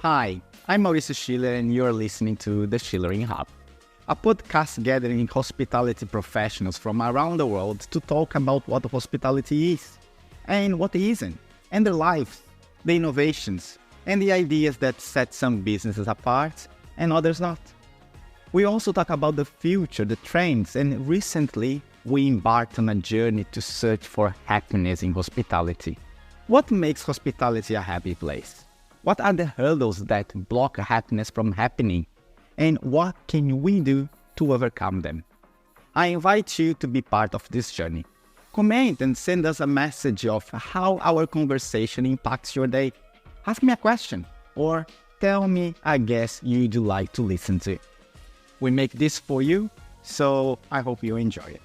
Hi, I'm Mauricio Schiller and you're listening to The Schillering Hub, a podcast gathering hospitality professionals from around the world to talk about what hospitality is and what isn't, and their lives, the innovations, and the ideas that set some businesses apart and others not. We also talk about the future, the trends, and recently we embarked on a journey to search for happiness in hospitality. What makes hospitality a happy place? What are the hurdles that block happiness from happening? And what can we do to overcome them? I invite you to be part of this journey. Comment and send us a message of how our conversation impacts your day. Ask me a question or tell me a guest you'd like to listen to. We make this for you, so I hope you enjoy it.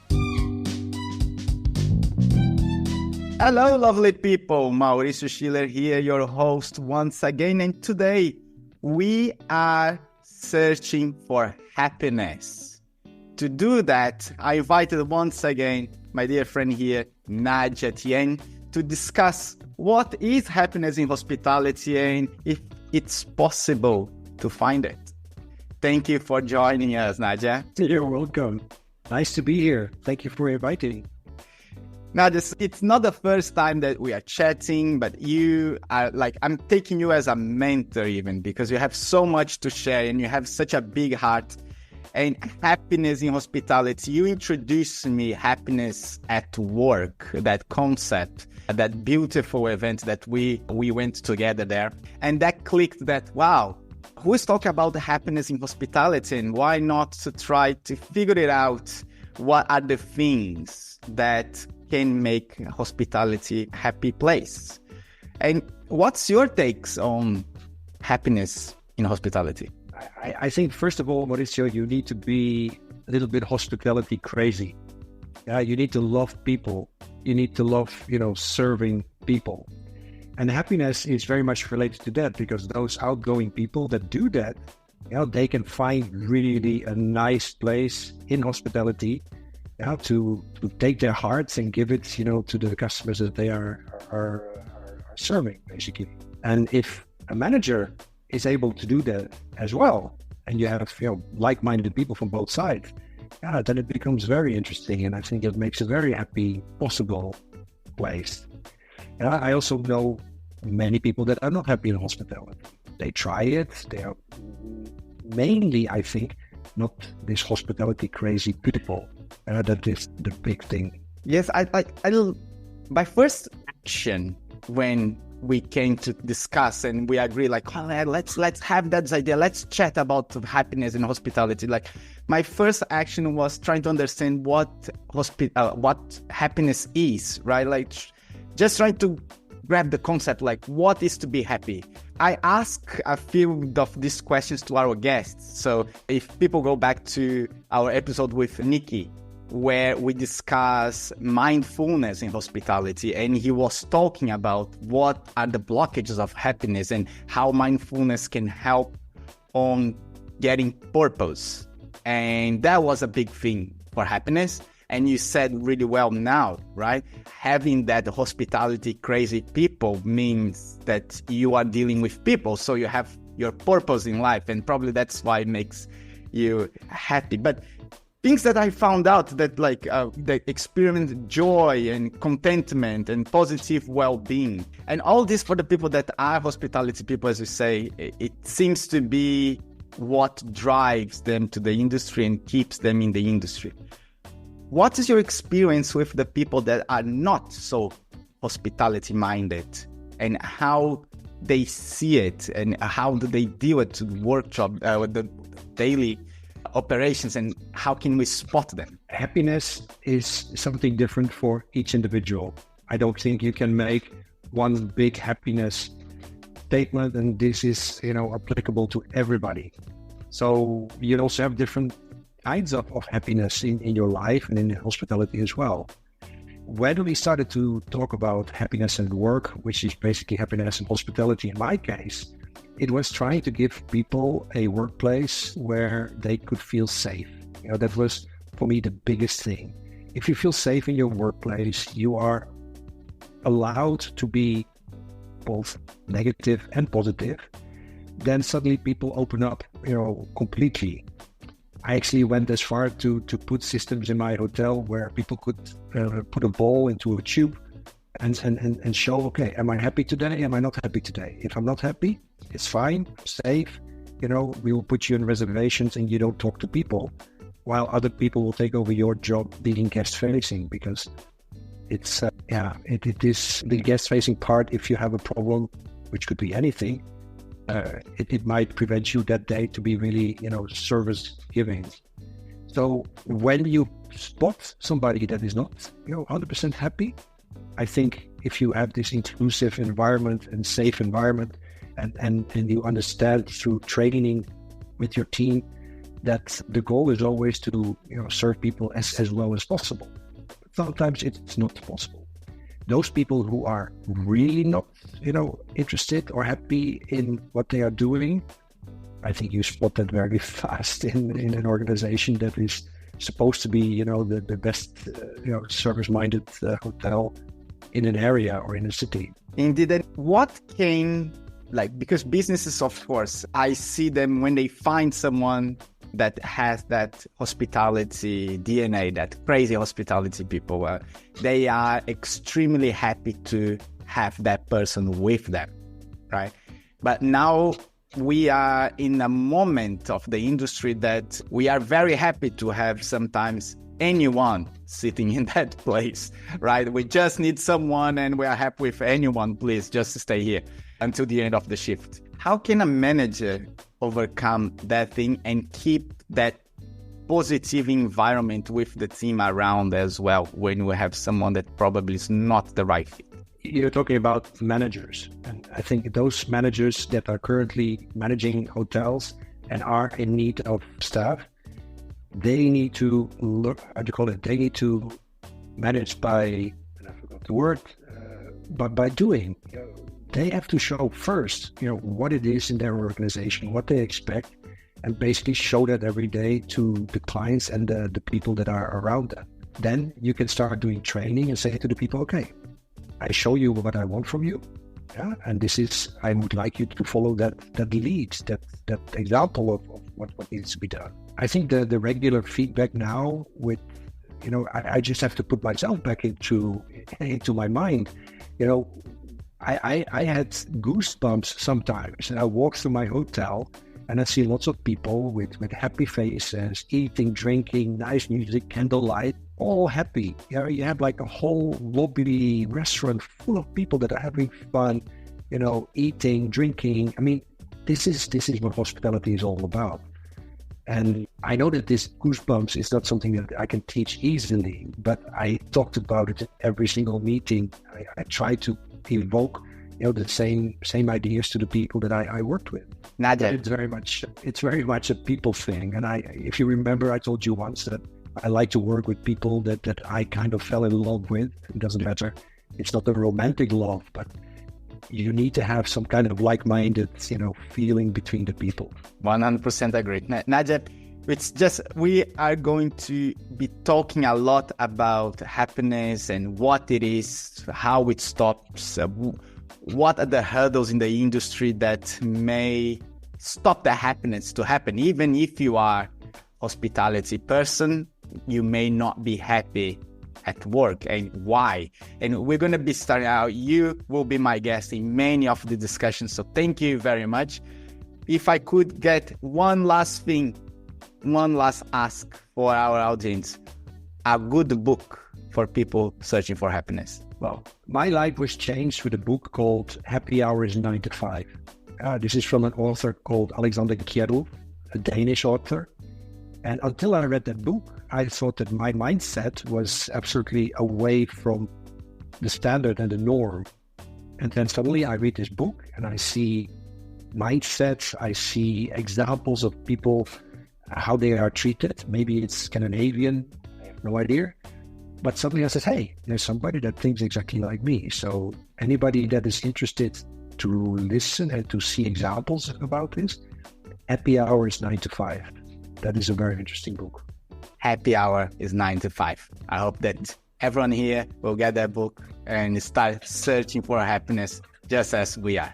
Hello, lovely people. Mauricio Schiller here, your host once again. And today we are searching for happiness. To do that, I invited once again my dear friend here, Nah-Dja Tien, to discuss what is happiness in hospitality and if it's possible to find it. Thank you for joining us, Nah-Dja. You're welcome. Nice to be here. Thank you for inviting. Now, it's not the first time that we are chatting, but you are I'm taking you as a mentor even because you have so much to share and you have such a big heart. And happiness in hospitality, you introduced me happiness at work, that concept, that beautiful event that we went together there. And that clicked that, wow, who is talking about the happiness in hospitality and why not to try to figure it out? What are the things that can make hospitality a happy place? And what's your takes on happiness in hospitality? I think, first of all, Mauricio, you need to be a little bit hospitality crazy. You need to love people. You need to love, serving people. And happiness is very much related to that because those outgoing people that do that, they can find really a nice place in hospitality to take their hearts and give it, to the customers that they are serving, basically. And if a manager is able to do that as well, and you have like-minded people from both sides, then it becomes very interesting, and I think it makes a very happy possible place. I also know many people that are not happy in hospitality. They try it. They are mainly, I think, not this hospitality crazy people. That is the big thing. Yes, my first action when we came to discuss and we agree, let's have that idea. Let's chat about happiness in hospitality. My first action was trying to understand what happiness is, right? Just trying to grab the concept, what is to be happy. I ask a few of these questions to our guests. So if people go back to our episode with Nikki, where we discuss mindfulness in hospitality, and he was talking about what are the blockages of happiness and how mindfulness can help on getting purpose. And that was a big thing for happiness. And you said really well now, right? Having that hospitality crazy people means that you are dealing with people. So you have your purpose in life, and probably that's why it makes you happy. But things that I found out that they experience joy and contentment and positive well-being. And all this for the people that are hospitality people, as you say, it seems to be what drives them to the industry and keeps them in the industry. What is your experience with the people that are not so hospitality minded and how they see it and how do they deal with the workshop, with the daily operations, and how can we spot them? Happiness is something different for each individual. I don't think you can make one big happiness statement and this is, applicable to everybody. So you also have different kinds of happiness in your life and in hospitality as well. When we started to talk about happiness and work, which is basically happiness and hospitality in my case, it was trying to give people a workplace where they could feel safe. That was, for me, the biggest thing. If you feel safe in your workplace, you are allowed to be both negative and positive. then suddenly people open up, completely. I actually went as far to put systems in my hotel where people could put a ball into a tube and show, okay, am I happy today? Am I not happy today? If I'm not happy, it's fine, safe. We will put you in reservations and you don't talk to people, while other people will take over your job being guest facing, because it's, it is the guest facing part. If you have a problem, which could be anything, it might prevent you that day to be really, service giving. So when you spot somebody that is not, 100% happy, I think if you have this inclusive environment and safe environment, and you understand through training with your team that the goal is always to, serve people as well as possible. Sometimes it's not possible. Those people who are really not, interested or happy in what they are doing, I think you spot that very fast in an organization that is supposed to be, the best, service-minded hotel in an area or in a city. Indeed. And what came, because businesses, of course, I see them when they find someone that has that hospitality DNA, that crazy hospitality people, they are extremely happy to have that person with them, right? But now we are in a moment of the industry that we are very happy to have sometimes anyone sitting in that place, right? We just need someone and we are happy with anyone, please just stay here until the end of the shift. How can a manager overcome that thing and keep that positive environment with the team around as well when we have someone that probably is not the right fit? You're talking about managers. And I think those managers that are currently managing hotels and are in need of staff, they need to look, they need to manage by, and I forgot the word, but by doing. They have to show first, what it is in their organization, what they expect, and basically show that every day to the clients and the people that are around them. Then you can start doing training and say to the people, okay, I show you what I want from you. Yeah, and this is, I would like you to follow that lead, that example of what needs to be done. I think the regular feedback now with, I just have to put myself back into my mind. I had goosebumps sometimes, and I walk through my hotel and I see lots of people with happy faces, eating, drinking, nice music, candlelight, all happy. You have like a whole lobby restaurant full of people that are having fun, eating, drinking. I mean, this is what hospitality is all about. And I know that this goosebumps is not something that I can teach easily, but I talked about it in every single meeting. I try to evoke, the same ideas to the people that I worked with. Nah-Dja. It's very much a people thing. And if you remember, I told you once that I like to work with people that I kind of fell in love with. It doesn't matter. It's not a romantic love, but you need to have some kind of like-minded, feeling between the people. 100% agree. Nah-Dja, it's just, we are going to be talking a lot about happiness and what it is, how it stops, what are the hurdles in the industry that may stop the happiness to happen. Even if you are hospitality person, you may not be happy at work, and why. And we're going to be starting out. You will be my guest in many of the discussions, so thank you very much. If I could get one last ask for our audience, a good book for people searching for happiness. Well, my life was changed with a book called Happy Hour is 9 to 5. This is from an author called Alexander Kierulf, a Danish author. And until I read that book, I thought that my mindset was absolutely away from the standard and the norm. And then suddenly I read this book and I see mindsets, I see examples of people, how they are treated. Maybe it's Scandinavian, I have no idea. But suddenly I said, hey, there's somebody that thinks exactly like me. So anybody that is interested to listen and to see examples about this, Happy Hour is 9 to 5. That is a very interesting book. Happy Hour is 9 to 5. I hope that everyone here will get that book and start searching for happiness just as we are.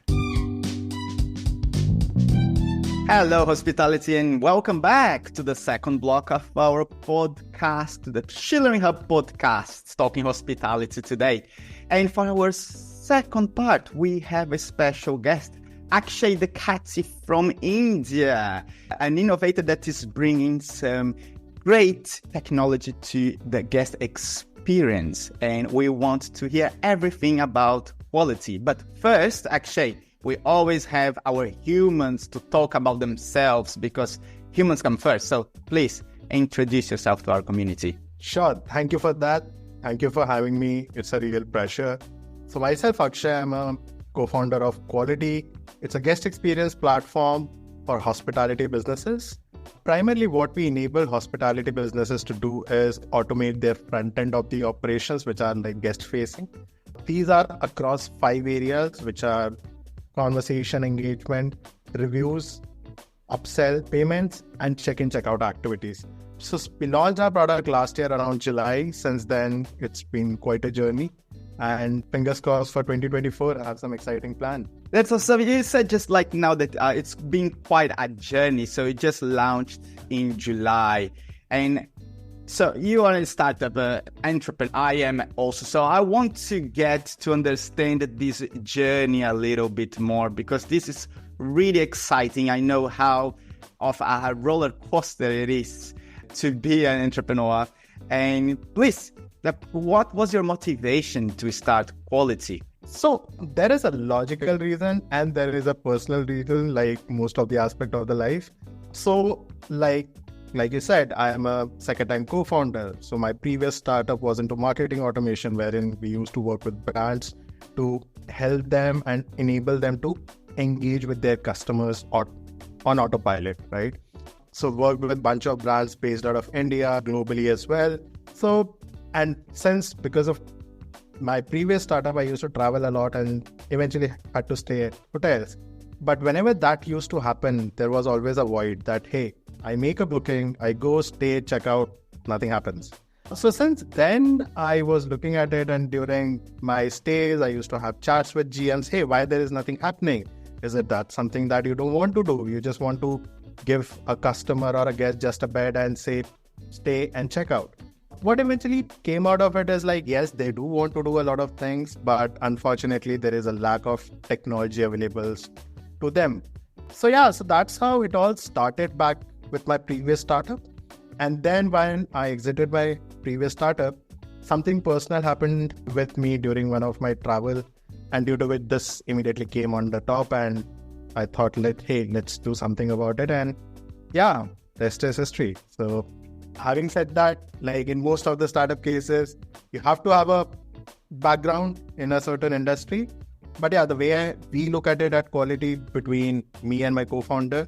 Hello, hospitality, and welcome back to the second block of our podcast, the Schillering Hub podcast, talking hospitality today. And for our second part, we have a special guest, Akshay Dekate from India, an innovator that is bringing some great technology to the guest experience. And we want to hear everything about quality. But first, Akshay, we always have our humans to talk about themselves because humans come first. So please introduce yourself to our community. Sure. Thank you for that. Thank you for having me. It's a real pleasure. So myself, Akshay, I'm a co-founder of Quoality. It's a guest experience platform for hospitality businesses. Primarily what we enable hospitality businesses to do is automate their front end of the operations, which are like guest facing. These are across 5 areas, which are conversation engagement, reviews, upsell, payments, and check-in, check-out activities. So we launched our product last year around July. Since then, it's been quite a journey. And fingers crossed for 2024, I have some exciting plan. That's awesome. You said just like now that it's been quite a journey. So it just launched in July. And so you are a startup entrepreneur. I am also. So I want to get to understand this journey a little bit more because this is really exciting. I know how of a roller coaster it is to be an entrepreneur. And please, what was your motivation to start Quoality? So there is a logical reason and there is a personal reason, like most of the aspect of the life. So like you said, I am a second-time co-founder. So my previous startup was into marketing automation, wherein we used to work with brands to help them and enable them to engage with their customers on autopilot, right? So worked with a bunch of brands based out of India, globally as well. So, and because of my previous startup, I used to travel a lot and eventually had to stay at hotels. But whenever that used to happen, there was always a void that, hey, I make a booking, I go, stay, check out, nothing happens. So since then, I was looking at it, and during my stays, I used to have chats with GMs. Hey, why there is nothing happening? Is it that something that you don't want to do? You just want to give a customer or a guest just a bed and say, stay and check out. What eventually came out of it is like, yes, they do want to do a lot of things, but unfortunately, there is a lack of technology available to them. So yeah, so that's how it all started back with my previous startup. And then when I exited my previous startup, something personal happened with me during one of my travel, and due to it, this immediately came on the top, and I thought, let's do something about it. And yeah, rest is history. So having said that, like in most of the startup cases, you have to have a background in a certain industry. But yeah, the way we look at it at Quoality, between me and my co-founder,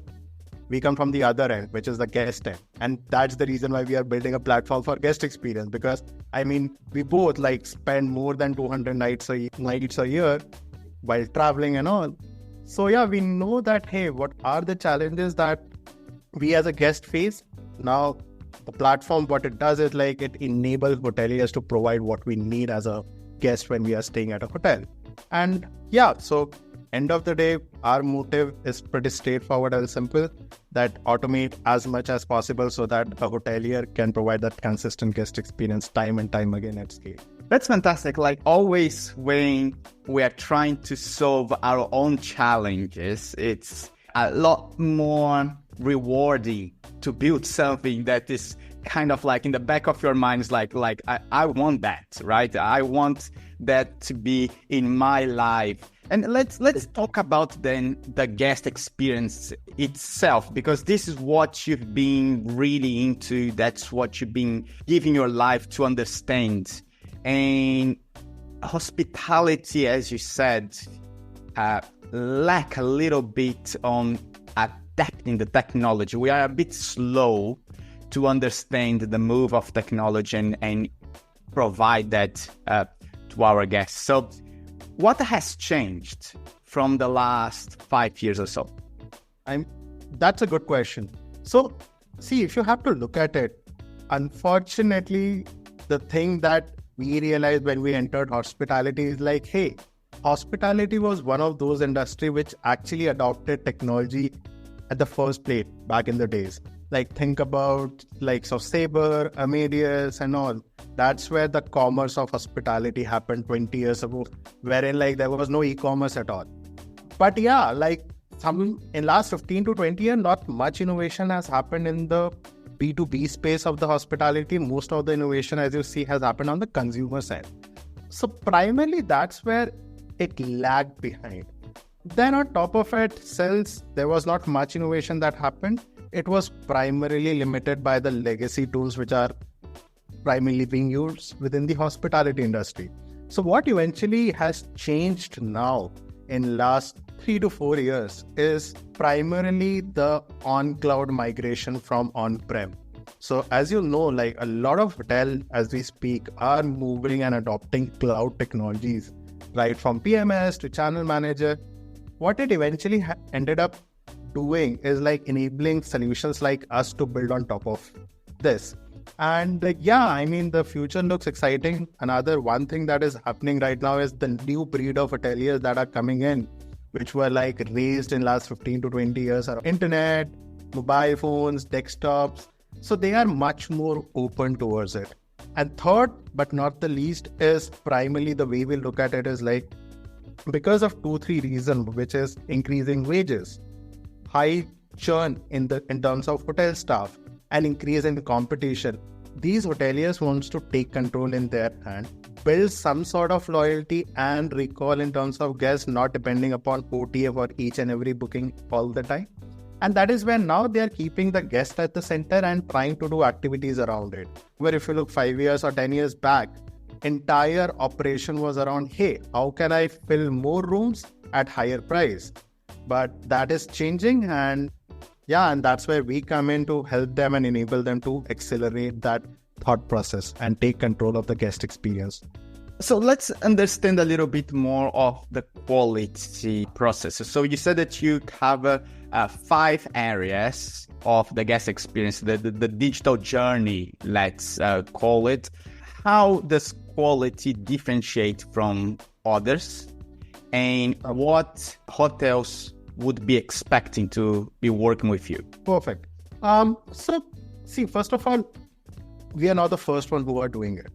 we come from the other end, which is the guest end. And that's the reason why we are building a platform for guest experience. Because I mean, we both like spend more than 200 nights a year while traveling and all. So yeah, we know that, hey, what are the challenges that we as a guest face? Now, the platform, what it does is like it enables hoteliers to provide what we need as a guest when we are staying at a hotel. And yeah, so end of the day, our motive is pretty straightforward and simple, that automate as much as possible so that a hotelier can provide that consistent guest experience time and time again at scale. That's fantastic. Like always, when we are trying to solve our own challenges, it's a lot more rewarding to build something that is kind of like in the back of your mind is like I want that, right? I want that to be in my life. And let's talk about then the guest experience itself, because this is what you've been really into. That's what you've been giving your life to understand. And hospitality, as you said, lack a little bit on adapting the technology. We are a bit slow to understand the move of technology and provide that to our guests. So what has changed from the last 5 years or so? That's a good question. So see, if you have to look at it, unfortunately, the thing that we realized when we entered hospitality is like, hey, hospitality was one of those industries which actually adopted technology at the first plate back in the days. Like think about likes of Sabre, Amadeus and all. That's where the commerce of hospitality happened 20 years ago, wherein like there was no e-commerce at all. But yeah, like some in last 15 to 20 years, not much innovation has happened in the B2B space of the hospitality. Most of the innovation, as you see, has happened on the consumer side. So primarily that's where it lagged behind. Then on top of it, since there was not much innovation that happened, it was primarily limited by the legacy tools which are primarily being used within the hospitality industry. So what eventually has changed now in last 3 to 4 years is primarily the on-cloud migration from on-prem. So as you know, like a lot of hotels as we speak are moving and adopting cloud technologies, right from PMS to channel manager. What it eventually ended up doing is like enabling solutions like us to build on top of this. And the future looks exciting. Another one thing that is happening right now is the new breed of hoteliers that are coming in, which were like raised in last 15 to 20 years around internet, mobile phones, desktops. So they are much more open towards it. And third, but not the least, is primarily the way we look at it is like because of 2-3 reasons, which is increasing wages, high churn in terms of hotel staff, and increase in competition. These hoteliers wants to take control in their hand, build some sort of loyalty and recall in terms of guests, not depending upon OTA for each and every booking all the time. And that is where now they are keeping the guest at the center and trying to do activities around it. Where if you look 5 years or 10 years back, entire operation was around, hey, how can I fill more rooms at higher price? But that is changing, and that's where we come in to help them and enable them to accelerate that thought process and take control of the guest experience. So let's understand a little bit more of the quality process. So you said that you cover 5 areas of the guest experience, the digital journey, let's call it. How does quality differentiate from others? And what hotels would be expecting to be working with you? Perfect. First of all, we are not the first one who are doing it,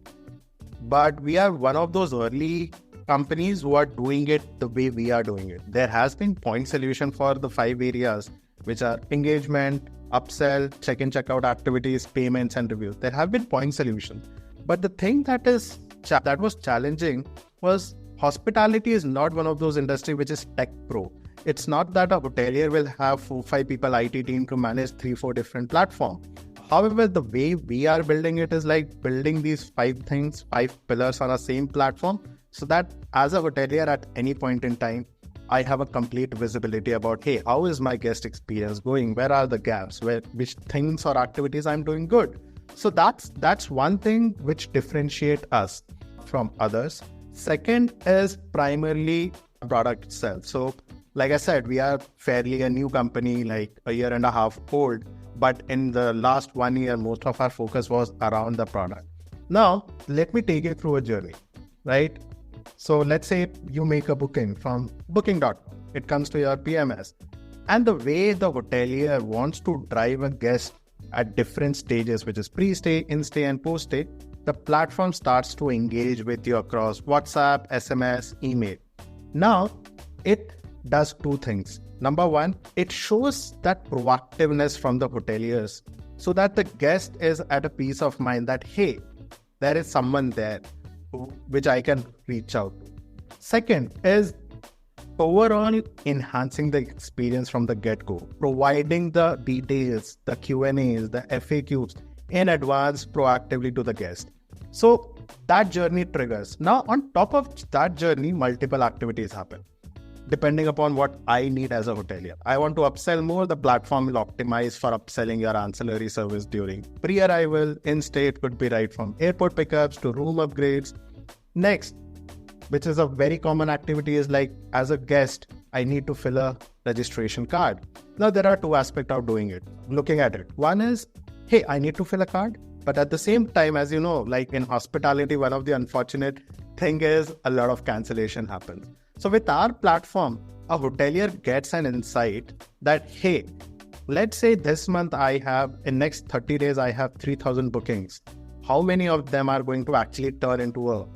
but we are one of those early companies who are doing it the way we are doing it. There has been point solution for the 5 areas, which are engagement, upsell, check-in, check-out activities, payments, and reviews. There have been point solutions, but the thing that was challenging was hospitality is not one of those industries which is tech pro. It's not that a hotelier will have 4-5 people IT team to manage 3-4 different platforms. However, the way we are building it is like building these 5 things, 5 pillars on a same platform, so that as a hotelier at any point in time, I have a complete visibility about, hey, how is my guest experience going? Where are the gaps? Which things or activities I'm doing good? So that's one thing which differentiate us from others. Second is primarily product itself. So like I said, we are fairly a new company, like a year and a half old. But in the last 1 year, most of our focus was around the product. Now, let me take you through a journey, right? So let's say you make a booking from booking.com. It comes to your PMS. And the way the hotelier wants to drive a guest at different stages, which is pre-stay, in-stay, and post-stay, the platform starts to engage with you across WhatsApp, SMS, email. Now, it does 2 things. Number 1, it shows that proactiveness from the hoteliers so that the guest is at a peace of mind that, hey, there is someone there which I can reach out to. Second is overall enhancing the experience from the get-go, providing the details, the Q&As, the FAQs in advance proactively to the guest. So that journey triggers. Now, on top of that journey, multiple activities happen. Depending upon what I need as a hotelier. I want to upsell more, the platform will optimize for upselling your ancillary service during pre-arrival, in-stay. It could be right from airport pickups to room upgrades. Next, which is a very common activity, is like as a guest, I need to fill a registration card. Now, there are 2 aspects of doing it, looking at it. One is, hey, I need to fill a card. But at the same time, as you know, like in hospitality, one of the unfortunate thing is a lot of cancellation happens. So with our platform, a hotelier gets an insight that, hey, let's say this month in next 30 days, I have 3,000 bookings. How many of them are going to actually turn into a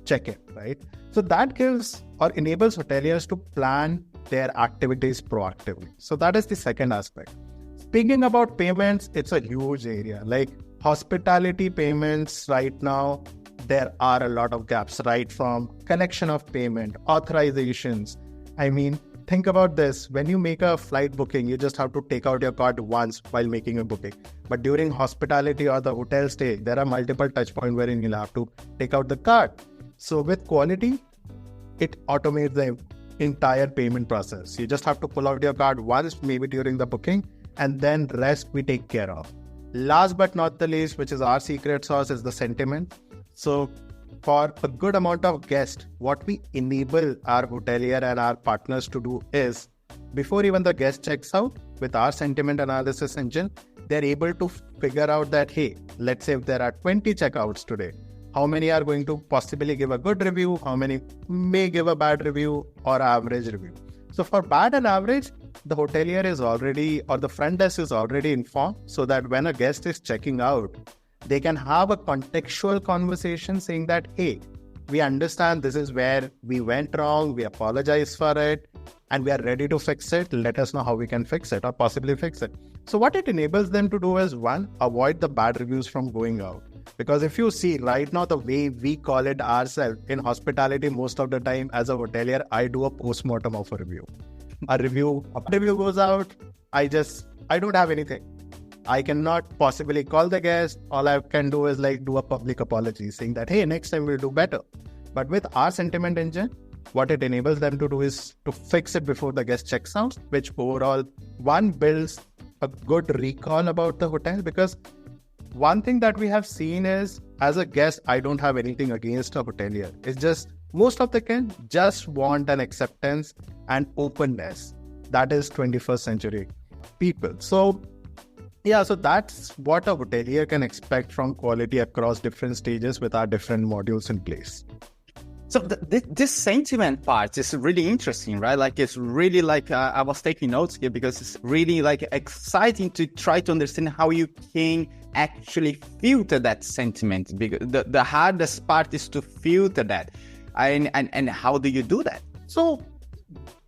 check-in, right? So that gives or enables hoteliers to plan their activities proactively. So that is the second aspect. Speaking about payments, it's a huge area. Like hospitality payments right now, there are a lot of gaps, right? From collection of payment, authorizations. I mean, think about this. When you make a flight booking, you just have to take out your card once while making a booking. But during hospitality or the hotel stay, there are multiple touch points wherein you'll have to take out the card. So with Quoality, it automates the entire payment process. You just have to pull out your card once, maybe during the booking, and then rest we take care of. Last but not the least, which is our secret sauce, is the sentiment. So for a good amount of guests, what we enable our hotelier and our partners to do is, before even the guest checks out, with our sentiment analysis engine, they're able to figure out that, hey, let's say if there are 20 checkouts today, how many are going to possibly give a good review, how many may give a bad review or average review. So for bad and average, the hotelier is already, or the front desk is already informed, so that when a guest is checking out, they can have a contextual conversation saying that, hey, we understand this is where we went wrong, we apologize for it, and we are ready to fix it. Let us know how we can fix it or possibly fix it. So what it enables them to do is, one, avoid the bad reviews from going out. Because if you see right now, the way we call it ourselves in hospitality, most of the time as a hotelier, I do a post-mortem of a review. A review goes out, I don't have anything. I cannot possibly call the guest. All I can do is like do a public apology saying that, hey, next time we'll do better. But with our sentiment engine, what it enables them to do is to fix it before the guest checks out, which overall, one, builds a good recall about the hotel. Because one thing that we have seen is, as a guest, I don't have anything against a hotelier. It's just most of the can just want an acceptance and openness. That is 21st century people. So that's what a hotelier can expect from Quoality across different stages with our different modules in place. So this sentiment part is really interesting, right? Like it's really like I was taking notes here because it's really like exciting to try to understand how you can actually filter that sentiment. Because the hardest part is to filter that, and how do you do that? So,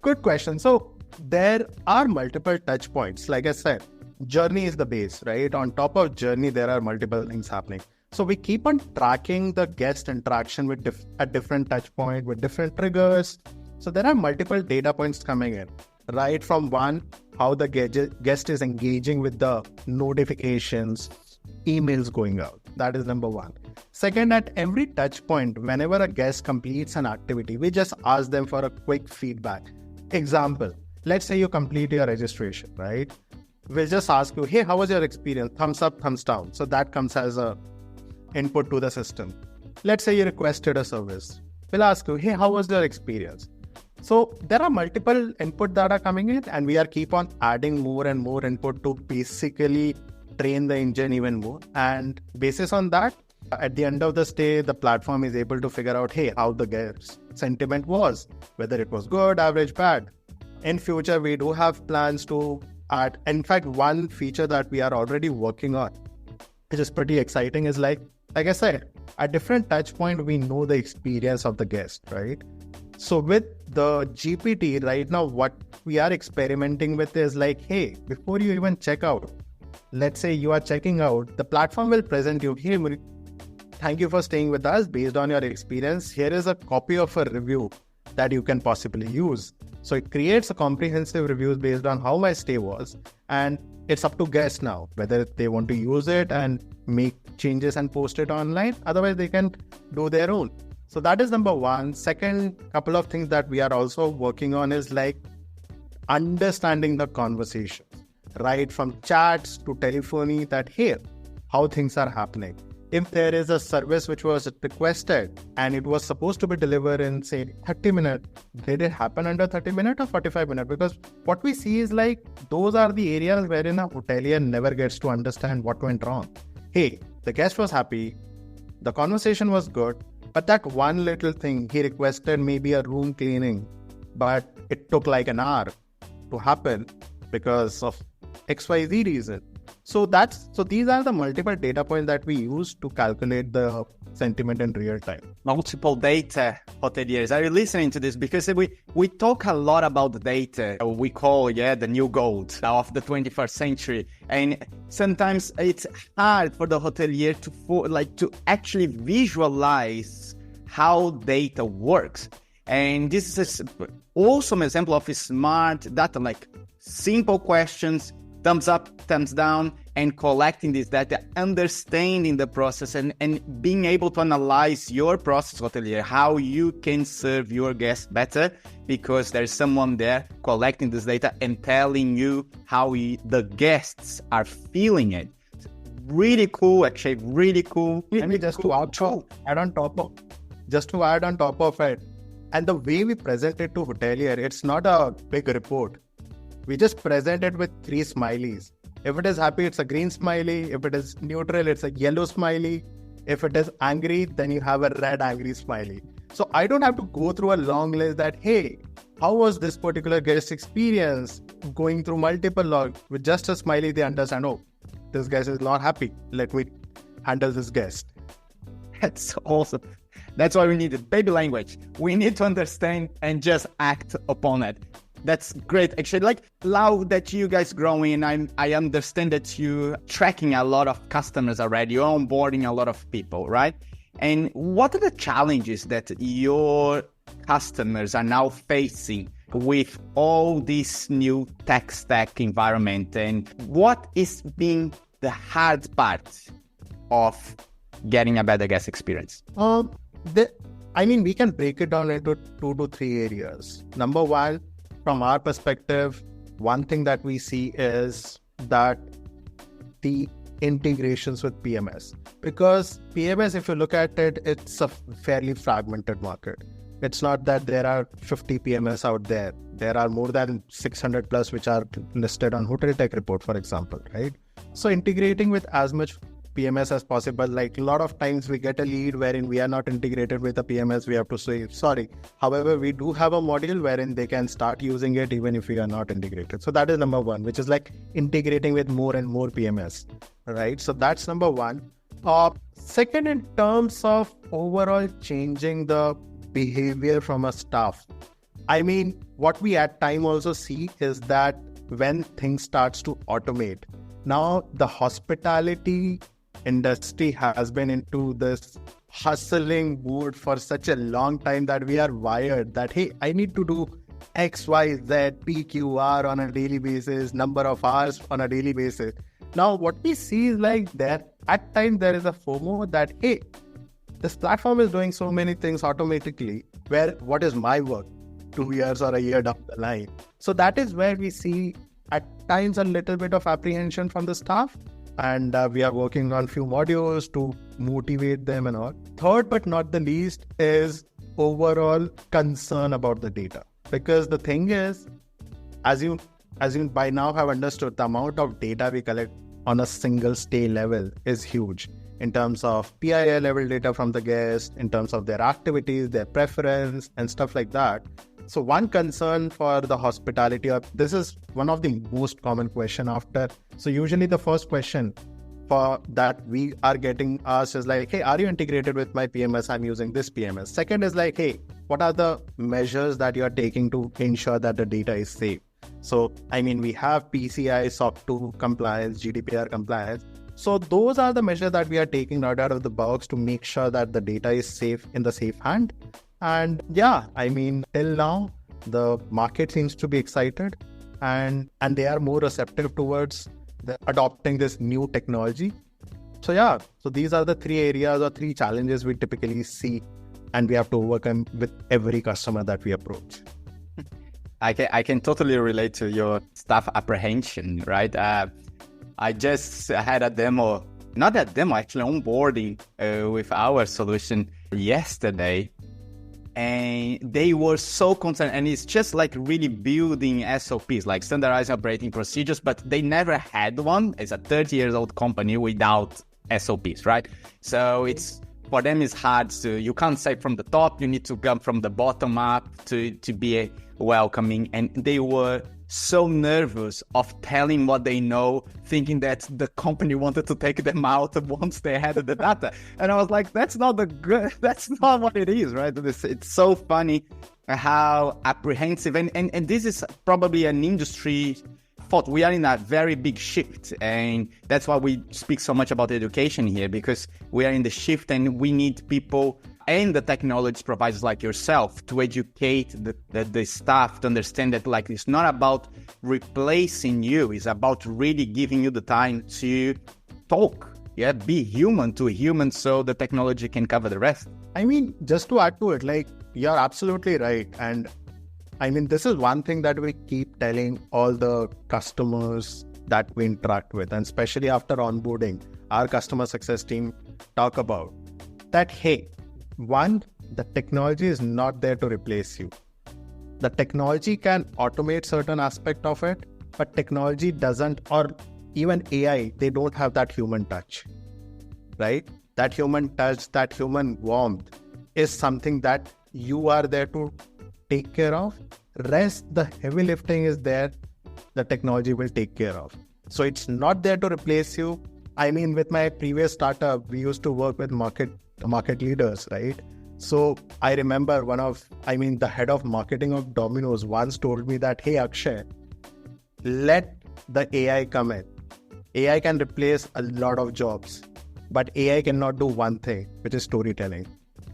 good question. So there are multiple touch points. Like I said, journey is the base, right? On top of journey, there are multiple things happening. So we keep on tracking the guest interaction with at different touch point with different triggers. So there are multiple data points coming in, right? From one, how the guest is engaging with the notifications, emails going out. That is number one. Second, at every touch point, whenever a guest completes an activity, we just ask them for a quick feedback. Example, let's say you complete your registration, right? We'll just ask you, hey, how was your experience? Thumbs up, thumbs down. So that comes as a input to the system. Let's say you requested a service. We'll ask you, hey, how was your experience? So there are multiple input that are coming in, and we are keep on adding more and more input to basically train the engine even more. And basis on that, at the end of the stay, the platform is able to figure out, hey, how the guest sentiment was, whether it was good, average, bad. In future, we do have plans to add. In fact, one feature that we are already working on, which is pretty exciting, is like I said, at different touch point, we know the experience of the guest, right? So with the GPT right now, what we are experimenting with is like, hey, before you even check out, let's say you are checking out, the platform will present you, hey, thank you for staying with us. Based on your experience, here is a copy of a review that you can possibly use. So it creates a comprehensive reviews based on how my stay was. And it's up to guests now, whether they want to use it and make changes and post it online. Otherwise, they can do their own. So that is number one. Second, couple of things that we are also working on is like understanding the conversation, right? From chats to telephony, that here, how things are happening. If there is a service which was requested and it was supposed to be delivered in, say, 30 minutes, did it happen under 30 minutes or 45 minutes? Because what we see is like, those are the areas wherein a hotelier never gets to understand what went wrong. Hey, the guest was happy, the conversation was good, but that one little thing, he requested maybe a room cleaning, but it took like an hour to happen because of XYZ reason. So these are the multiple data points that we use to calculate the sentiment in real time. Multiple data, hoteliers. Are you listening to this? Because we talk a lot about the data. We call, the new gold of the 21st century. And sometimes it's hard for the hotelier to actually visualize how data works. And this is an awesome example of a smart data, like simple questions, thumbs up, thumbs down, and collecting this data, understanding the process and being able to analyze your process, hotelier, how you can serve your guests better, because there's someone there collecting this data and telling you how the guests are feeling it. Really cool, actually, really cool. To add on top of it, and the way we present it to hotelier, it's not a big report. We just present it with 3 smileys. If it is happy, it's a green smiley. If it is neutral, it's a yellow smiley. If it is angry, then you have a red angry smiley. So I don't have to go through a long list that, hey, how was this particular guest experience? Going through multiple logs with just a smiley, they understand, oh, this guest is not happy. Let me handle this guest. That's awesome. That's why we need it. Baby language. We need to understand and just act upon it. That's great. Actually, like now that you guys growing, I understand that you tracking a lot of customers already. You're onboarding a lot of people, right? And what are the challenges that your customers are now facing with all this new tech stack environment? And what is being the hard part of getting a better guest experience? We can break it down into 2 to 3 areas. Number one, from our perspective, one thing that we see is that the integrations with PMS. Because PMS, if you look at it, it's a fairly fragmented market. It's not that there are 50 PMS out there. There are more than 600 plus which are listed on Hotel Tech Report, for example, right? So integrating with as much PMS as possible. Like a lot of times we get a lead wherein we are not integrated with a PMS. We have to say, sorry. However, we do have a module wherein they can start using it even if we are not integrated. So that is number one, which is like integrating with more and more PMS, right? So that's number one. Second, in terms of overall changing the behavior from a staff, what we at time also see is that when things starts to automate, now the hospitality industry has been into this hustling mood for such a long time that we are wired that, hey, I need to do X, Y, Z, PQR on a daily basis, number of hours on a daily basis. Now, what we see is like that at times there is a FOMO that, hey, this platform is doing so many things automatically, where what is my work 2 years or a year down the line? So that is where we see at times a little bit of apprehension from the staff. And we are working on few modules to motivate them and all. Third, but not the least, is overall concern about the data. Because the thing is, as you by now have understood, the amount of data we collect on a single stay level is huge. In terms of PII level data from the guest, in terms of their activities, their preference, and stuff like that. So one concern for the hospitality, this is one of the most common question after. So usually the first question for that we are getting asked is like, hey, are you integrated with my PMS? I'm using this PMS. Second is like, hey, what are the measures that you are taking to ensure that the data is safe? So, we have PCI, SOC 2 compliance, GDPR compliance. So those are the measures that we are taking right out of the box to make sure that the data is safe in the safe hand. And till now, the market seems to be excited and they are more receptive towards adopting this new technology. So these are the 3 areas or 3 challenges we typically see and we have to overcome with every customer that we approach. I can totally relate to your staff apprehension, right? I just had a demo, not a demo, actually onboarding with our solution yesterday. And they were so concerned, and it's just like really building SOPs, like standardized operating procedures, but they never had one. It's a 30-year-old company without SOPs, right? So for them, it's hard you can't say from the top, you need to come from the bottom up to be welcoming. And they were so nervous of telling what they know, thinking that the company wanted to take them out once they had the data. And I was like, that's not what it is, right? It's so funny how apprehensive, and this is probably an industry thought. We are in a very big shift, and that's why we speak so much about education here, because we are in the shift and we need people and the technology providers like yourself to educate the staff to understand that, like, it's not about replacing you, it's about really giving you the time to talk, be human to human, so the technology can cover the rest. I mean, just to add to it, like, you're absolutely right. And I mean, this is one thing that we keep telling all the customers that we interact with, and especially after onboarding, our customer success team talk about that, hey, one, the technology is not there to replace you. The technology can automate certain aspect of it, but technology doesn't, or even AI, they don't have that human touch, right? That human touch, that human warmth is something that you are there to take care of. Rest, the heavy lifting is there, the technology will take care of. So it's not there to replace you. I mean, with my previous startup, we used to work with market leaders, right? So I remember the head of marketing of Domino's once told me that, hey, Akshay, let the AI come in. AI can replace a lot of jobs, but AI cannot do one thing, which is storytelling,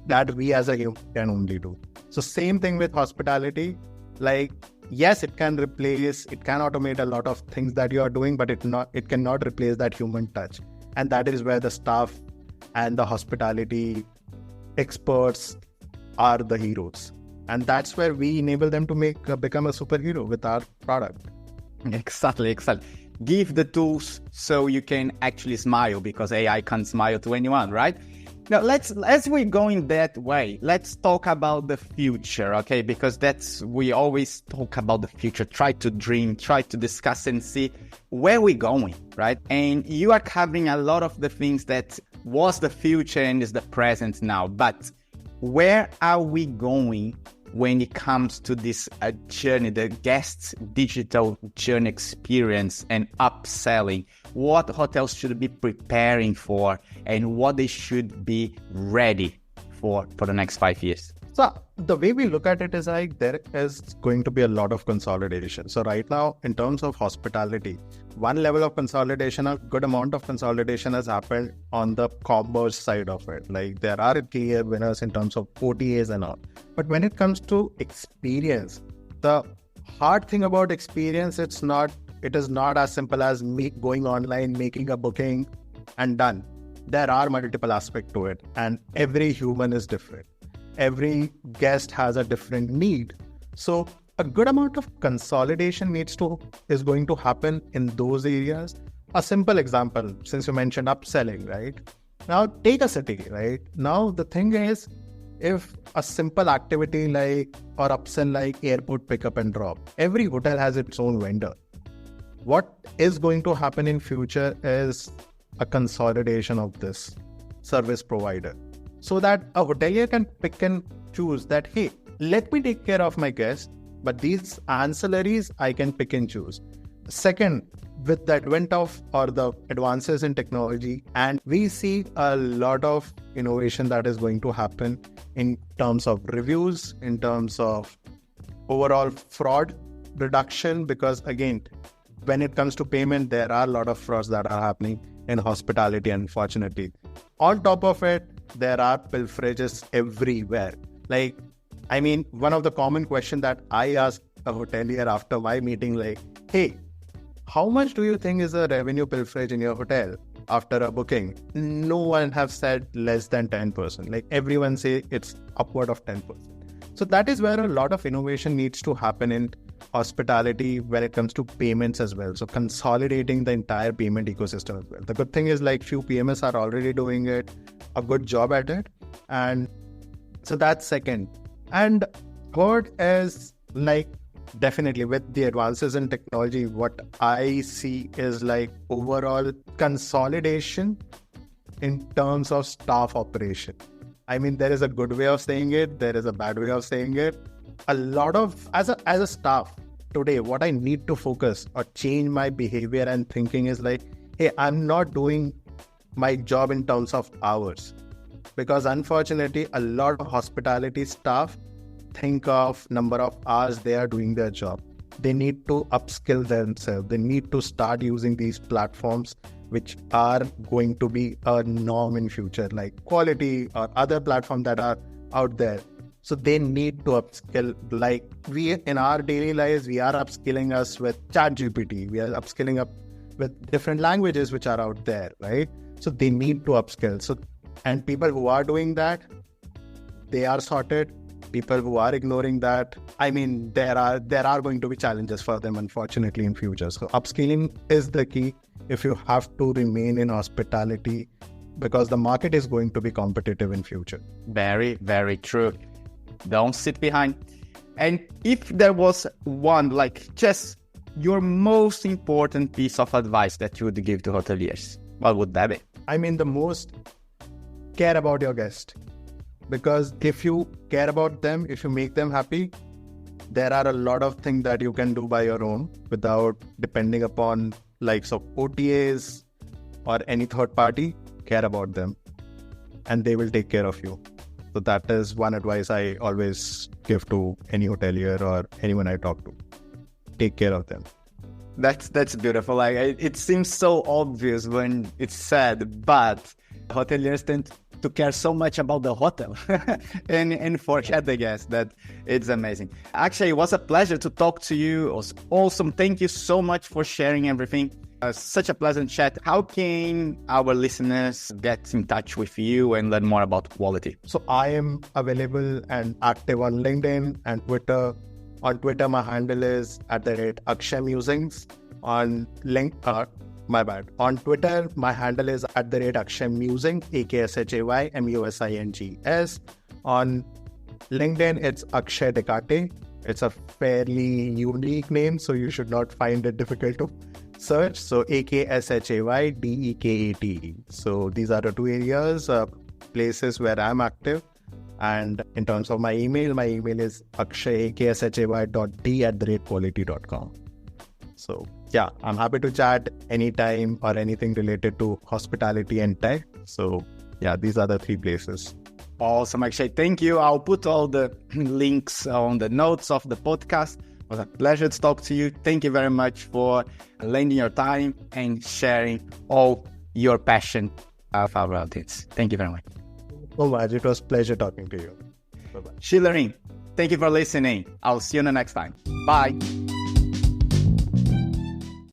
that we as a human can only do. So same thing with hospitality. Like, yes, it can automate a lot of things that you are doing, but it cannot replace that human touch. And that is where the staff and the hospitality experts are the heroes. And that's where we enable them to become a superhero with our product. Exactly. Give the tools so you can actually smile, because AI can't smile to anyone, right? Now, as we're going that way, let's talk about the future, okay? Because we always talk about the future, try to dream, try to discuss and see where we're going, right? And you are covering a lot of the things that was the future and is the present now. But where are we going when it comes to this journey, the guest's digital journey experience and upselling? What hotels should be preparing for and what they should be ready for the next 5 years? So the way we look at it is like there is going to be a lot of consolidation. So right now, in terms of hospitality, one level of consolidation, a good amount of consolidation has happened on the commerce side of it. Like, there are clear winners in terms of OTAs and all. But when it comes to experience, the hard thing about experience, it is not as simple as going online, making a booking and done. There are multiple aspects to it, and every human is different. Every guest has a different need. So a good amount of consolidation is going to happen in those areas. A simple example, since you mentioned upselling, right? Now take a city, right? Now the thing is, if a simple activity or upsell like airport pickup and drop, every hotel has its own vendor. What is going to happen in future is a consolidation of this service provider, so that a hotelier can pick and choose that, hey, let me take care of my guests, but these ancillaries I can pick and choose. Second, with the advent of or the advances in technology, and we see a lot of innovation that is going to happen in terms of reviews, in terms of overall fraud reduction, because again, when it comes to payment, there are a lot of frauds that are happening in hospitality, unfortunately. On top of it, there are pilferages everywhere. Like, I mean, one of the common questions that I ask a hotelier after my meeting, like, hey, how much do you think is a revenue pilferage in your hotel after a booking? No one have said less than 10%. Like, everyone say it's upward of 10%. So that is where a lot of innovation needs to happen in hospitality when it comes to payments as well. So consolidating the entire payment ecosystem as well. The good thing is, like, few PMS are already doing a good job at it. And so that's second. And third is, like, definitely with the advances in technology, what I see is like overall consolidation in terms of staff operation. I mean, there is a good way of saying it, there is a bad way of saying it. A lot of, as a staff, today, what I need to focus or change my behavior and thinking is like, hey, I'm not doing my job in terms of hours. Because unfortunately, a lot of hospitality staff think of number of hours they are doing their job. They need to upskill themselves. They need to start using these platforms which are going to be a norm in future, like Quoality or other platforms that are out there. So they need to upskill. Like we in our daily lives, we are upskilling us with ChatGPT. We are upskilling up with different languages which are out there, right? So they need to upskill. So, and people who are doing that, they are sorted. People who are ignoring that, I mean, there are going to be challenges for them, unfortunately, in future. So upskilling is the key if you have to remain in hospitality, because the market is going to be competitive in future. Very, very true. Don't sit behind. And if there was one, like just your most important piece of advice that you would give to hoteliers, what would that be? I mean, the most, care about your guest. Because if you care about them, if you make them happy, there are a lot of things that you can do by your own without depending upon likes of OTAs or any third party. Care about them and they will take care of you. So that is one advice I always give to any hotelier or anyone I talk to. Take care of them. That's beautiful. Like it seems so obvious when it's said, but hoteliers tend to care so much about the hotel and forget the guests that it's amazing. Actually, it was a pleasure to talk to you. It was awesome. Thank you so much for sharing everything. Such a pleasant chat. How can our listeners get in touch with you and learn more about Quoality? So I am available and active on LinkedIn and Twitter. On Twitter, my handle is @AkshayMusings. On Twitter, my handle is @AkshayMusing, AKSHAYMUSINGS. On LinkedIn, it's Akshay Dekate. It's a fairly unique name, so you should not find it difficult to search. So AKSHAYDEKATE. So these are the two areas, places where I'm active. And in terms of my email is akshay.d@quoality.com. So yeah, I'm happy to chat anytime or anything related to hospitality and tech. So yeah, these are the three places. Awesome, Akshay. Thank you. I'll put all the links on the notes of the podcast. It was a pleasure to talk to you. Thank you very much for lending your time and sharing all your passion of our audience. Thank you very much. Oh, Maj, it was a pleasure talking to you. Bye-bye. Shilering, thank you for listening. I'll see you the next time. Bye.